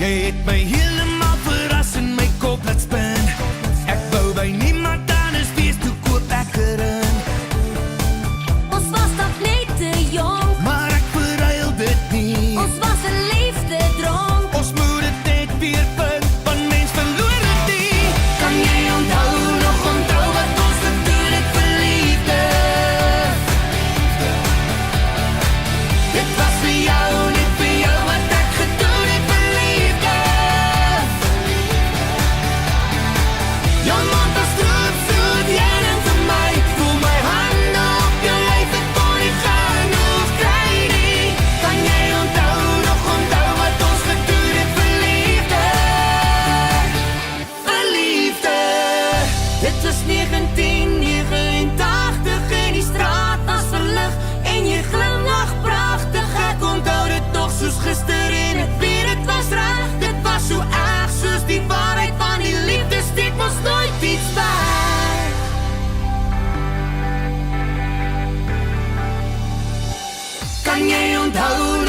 Jy het my helemaal verras en my kop laat spin. Ek wou by niemand anders wees, toe koop ek erin. Ons was nog net te jong, Maar ek verruil dit nie. ons was 'n liefde dronk. Ons moet dit net weer vind, want mens verloor dit nie. Kan jy onthou wat ons gedoen het vir liefde? Dit was vir jou, net vir jou wat ek gedoen het vir liefde. Jou mond was soet, jy en vir my. Voel my hande op jou lyf, ek kon nie genoeg kry nie. Kan jy onthou wat ons gedoen het vir liefde? Vir liefde. Dit was 1989 en die straat was verlig en jy glimlag pragtig. Ek onthou dit nog soos gister en ek weet dit was reg. Dit was so erg soos die waarheid van die liefde, steek ons nooit iets weg. Kan jy onthou